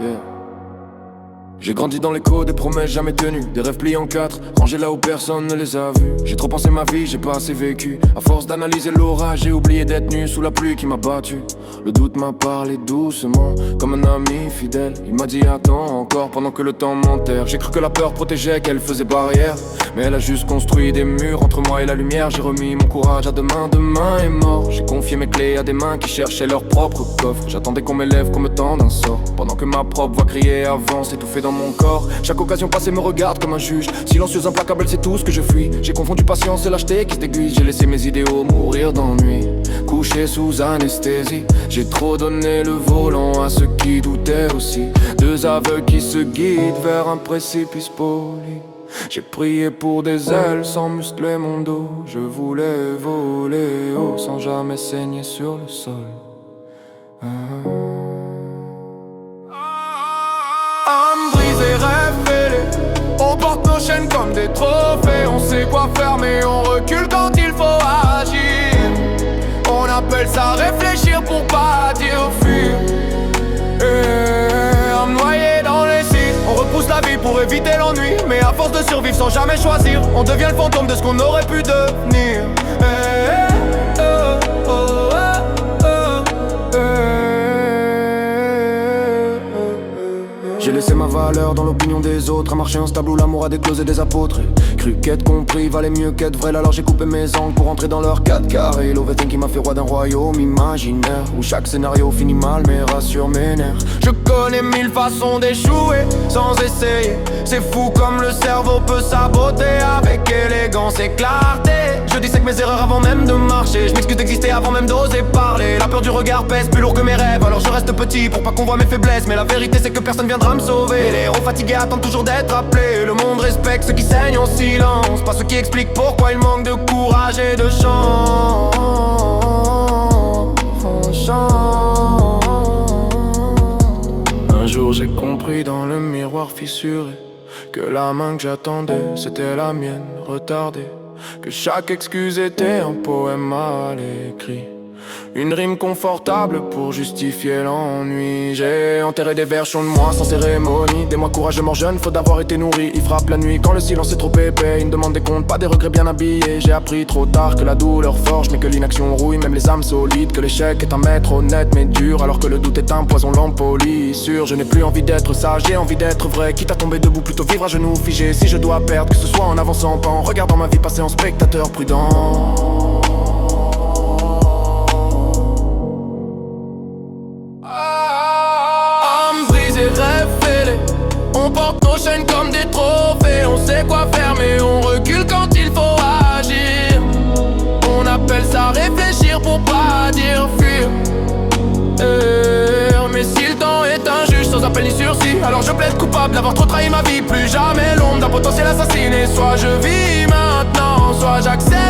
yeah. J'ai grandi dans l'écho des promesses jamais tenues, des rêves pliés en quatre, rangés là où personne ne les a vus. J'ai trop pensé ma vie, j'ai pas assez vécu. À force d'analyser l'orage, j'ai oublié d'être nu sous la pluie qui m'a battu. Le doute m'a parlé doucement, comme un ami fidèle. Il m'a dit attends encore pendant que le temps m'enterre. J'ai cru que la peur protégeait, qu'elle faisait barrière, mais elle a juste construit des murs entre moi et la lumière. J'ai remis mon courage à demain, demain est mort. J'ai confié mes clés à des mains qui cherchaient leur propre coffre. J'attendais qu'on m'élève, qu'on me tende un sort, pendant que ma propre voix criait avance, étouffée dans mon corps. Chaque occasion passée me regarde comme un juge, silencieuse, implacable, c'est tout ce que je fuis. J'ai confondu patience et lâcheté qui se déguise. J'ai laissé mes idéaux mourir d'ennui, couché sous anesthésie. J'ai trop donné le volant à ceux qui doutaient aussi. Deux aveugles qui se guident vers un précipice poli. J'ai prié pour des ailes sans muscler mon dos. Je voulais voler haut sans jamais saigner sur le sol. Âme brisée, rêve fêlé, on porte nos chaînes comme des trophées. On sait quoi faire mais on recule quand il faut agir. On appelle ça réfléchir pour pas dire fuir. Âme noyée dans les cils, on repousse la vie pour éviter l'ennui. Mais à force de survivre sans jamais choisir, on devient le fantôme de ce qu'on aurait pu devenir. J'ai laissé ma valeur dans l'opinion des autres, à marcher instable où l'amour a déclosé des apôtres. Cru qu'être compris valait mieux qu'être vrai, alors j'ai coupé mes angles pour entrer dans leur 4 carrés. L'overthink m'a fait roi d'un royaume imaginaire, où chaque scénario finit mal mais rassure mes nerfs. Je connais 1000 façons d'échouer sans essayer. C'est fou comme le cerveau peut saboter avec élégance et clarté. Je dissèque mes erreurs avant même de marcher. Je m'excuse d'exister avant même d'oser parler. La peur du regard pèse plus lourd que mes rêves, alors je reste petit pour pas qu'on voit mes faiblesses. Mais la vérité c'est que personne viendra me sauver. Les héros fatigués attendent toujours d'être appelés. Le monde respecte ceux qui saignent en silence, pas ceux qui expliquent pourquoi il manque de courage et de chance. Un jour j'ai compris dans le miroir fissuré que la main que j'attendais c'était la mienne retardée, que chaque excuse était un poème mal écrit, une rime confortable pour justifier l'ennui. J'ai enterré des versions de moi sans cérémonie. Des mois courageux morts jeunes, faute d'avoir été nourri. Il frappe la nuit quand le silence est trop épais. Il me demande des comptes, pas des regrets bien habillés. J'ai appris trop tard que la douleur forge, mais que l'inaction rouille même les âmes solides. Que l'échec est un maître honnête mais dur, alors que le doute est un poison l'empoli. Sûr, je n'ai plus envie d'être sage, j'ai envie d'être vrai. Quitte à tomber debout, plutôt vivre à genoux figé. Si je dois perdre, que ce soit en avançant, pas en regardant ma vie passer en spectateur prudent. Rêve fêlé, on porte nos chaînes comme des trophées. On sait quoi faire mais on recule quand il faut agir. On appelle ça réfléchir pour pas dire fuir. Mais si le temps est un juge sans appel ni sursis, alors je plaide coupable d'avoir trop trahi ma vie. Plus jamais l'ombre d'un potentiel assassiné. Soit je vis maintenant, soit j'accepte